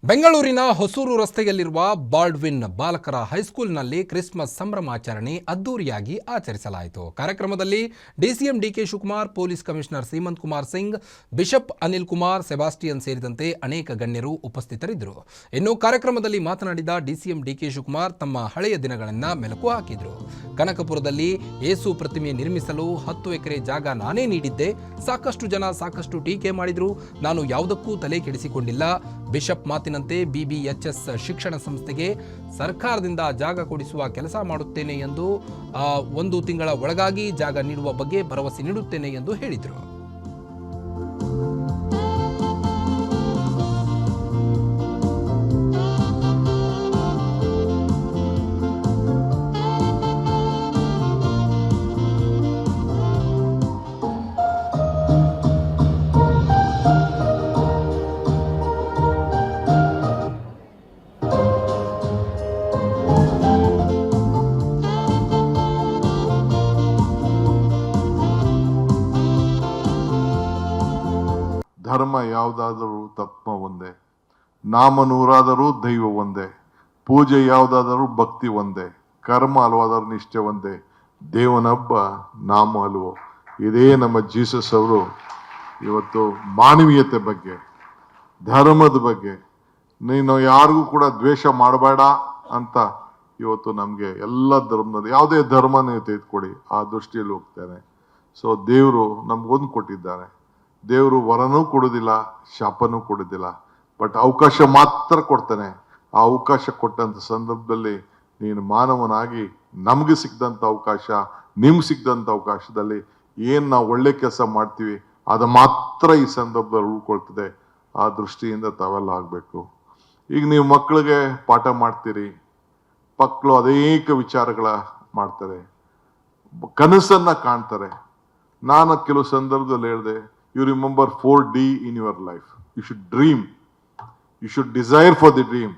ಬೆಂಗಳೂರಿನ ಹೊಸೂರು ರಸ್ತೆಯಲ್ಲಿರುವ ಬಾಲ್ಡ್ವಿನ್ ಬಾಲಕರ ಹೈಸ್ಕೂಲ್ನಲ್ಲಿ ಕ್ರಿಸ್ಮಸ್ ಸಂಭ್ರಮಾಚರಣೆ ಅದ್ದೂರಿಯಾಗಿ ಆಚರಿಸಲಾಯಿತು. ಕಾರ್ಯಕ್ರಮದಲ್ಲಿ DCM DK Shivakumar, police commissioner Seemanth Kumar Singh, bishop Anil Kumar, Sebastian ಸೇರಿದಂತೆ ಅನೇಕ ಗಣ್ಯರು ಉಪಸ್ಥಿತರಿದ್ದರು. ಇನ್ನು ಕಾರ್ಯಕ್ರಮದಲ್ಲಿ ಮಾತನಾಡಿದ ಡಿಸಿಎಂ ಡಿಕೆ ಶಿವಕುಮಾರ್ ತಮ್ಮ ಹಳೆಯ ದಿನಗಳನ್ನು ಮೆಲುಕು ಹಾಕಿದರು. ಕನಕಪುರದಲ್ಲಿ ಯೇಸು ಪ್ರತಿಮೆ ನಿರ್ಮಿಸಲು 10 ಎಕರೆ ಜಾಗ ನಾನೇ ನೀಡಿದ್ದೆ. ಸಾಕಷ್ಟು ಜನ ಸಾಕಷ್ಟು ಟೀಕೆ ಮಾಡಿದ್ರು. ನಾನು ಯಾವುದಕ್ಕೂ ತಲೆ ಕೆಡಿಸಿಕೊಂಡಿಲ್ಲ. ಬಿಷಪ್ ಮಾತಿನಂತೆ BBHS ಶಿಕ್ಷಣ ಸಂಸ್ಥೆಗೆ ಸರ್ಕಾರದಿಂದ ಜಾಗ ಕೊಡಿಸುವ ಕೆಲಸ ಮಾಡುತ್ತೇನೆ ಎಂದು 1 ತಿಂಗಳ ಒಳಗಾಗಿ ಜಾಗ ನೀಡುವ ಬಗ್ಗೆ ಭರವಸೆ ನೀಡುತ್ತೇನೆ ಎಂದು ಹೇಳಿದರು. ಧರ್ಮ ಯಾವುದಾದರೂ ತತ್ವ ಒಂದೇ, ನಾಮ ನೂರಾದರೂ ದೈವ ಒಂದೇ, ಪೂಜೆ ಯಾವುದಾದರೂ ಭಕ್ತಿ ಒಂದೇ, ಕರ್ಮ ಹಲವಾದರೂ ನಿಷ್ಠೆ ಒಂದೇ, ದೇವನೊಬ್ಬ ನಾಮ ಹಲವು. ಇದೇ ನಮ್ಮ ಜೀಸಸ್ ಅವರು ಇವತ್ತು ಮಾನವೀಯತೆ ಬಗ್ಗೆ, ಧರ್ಮದ ಬಗ್ಗೆ, ನೀನು ಯಾರಿಗೂ ಕೂಡ ದ್ವೇಷ ಮಾಡಬೇಡ ಅಂತ ಇವತ್ತು ನಮಗೆ ಎಲ್ಲ ಧರ್ಮದಲ್ಲಿ ಯಾವುದೇ ಧರ್ಮ ನೀವು ತೆಗೆದುಕೊಡಿ ಆ ದೃಷ್ಟಿಯಲ್ಲಿ ಹೋಗ್ತೇನೆ. ಸೊ ದೇವರು ನಮ್ಗೊಂದು ಕೊಟ್ಟಿದ್ದಾರೆ. ದೇವರು ವರನೂ ಕೊಡೋದಿಲ್ಲ, ಶಾಪನೂ ಕೊಡೋದಿಲ್ಲ, ಬಟ್ ಅವಕಾಶ ಮಾತ್ರ ಕೊಡ್ತಾನೆ. ಆ ಅವಕಾಶ ಕೊಟ್ಟಂತ ಸಂದರ್ಭದಲ್ಲಿ ನೀನು ಮಾನವನಾಗಿ ನಮ್ಗೆ ಸಿಕ್ಕಿದಂಥ ಅವಕಾಶ, ನಿಮ್ಗೆ ಸಿಕ್ಕಿದಂಥ ಅವಕಾಶದಲ್ಲಿ ಏನು ನಾವು ಒಳ್ಳೆ ಕೆಲಸ ಮಾಡ್ತೀವಿ ಅದು ಮಾತ್ರ ಈ ಸಂದರ್ಭದಲ್ಲಿ ಉಳ್ಕೊಳ್ತದೆ. ಆ ದೃಷ್ಟಿಯಿಂದ ತಾವೆಲ್ಲ ಆಗಬೇಕು. ಈಗ ನೀವು ಮಕ್ಕಳಿಗೆ ಪಾಠ ಮಾಡ್ತೀರಿ, ಮಕ್ಕಳು ಅನೇಕ ವಿಚಾರಗಳ ಮಾಡ್ತಾರೆ, ಕನಸನ್ನ ಕಾಣ್ತಾರೆ. ನಾನು ಕೆಲವು ಸಂದರ್ಭದಲ್ಲಿ ಹೇಳಿದೆ, you remember 4D in your life. You should dream. You should desire for the dream.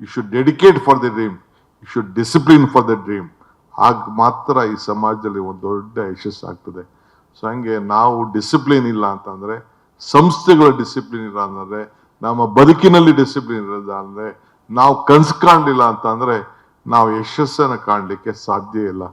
You should dedicate for the dream. You should discipline for the dream. ಆಗ ಮಾತ್ರ ಈ ಸಮಾಜದಲ್ಲಿ ಒಂದು ದೊಡ್ಡ ಯಶಸ್ಸು ಆಗ್ತದೆ. ಸೊ ಹಂಗೆ ನಾವು ಡಿಸಿಪ್ಲಿನ್ ಇಲ್ಲ ಅಂತಂದ್ರೆ, ಸಂಸ್ಥೆಗಳ ಡಿಸಿಪ್ಲಿನ್ ಇಲ್ಲ ಅಂತಂದ್ರೆ, ನಮ್ಮ ಬದುಕಿನಲ್ಲಿ ಡಿಸಿಪ್ಲಿನ್ ಇರಲ್ಲ ಅಂದ್ರೆ, ನಾವು ಕನ್ಸು ಕಾಣಲಿಲ್ಲ ಅಂತಂದ್ರೆ ನಾವು ಯಶಸ್ಸನ್ನು ಕಾಣಲಿಕ್ಕೆ ಸಾಧ್ಯ ಇಲ್ಲ.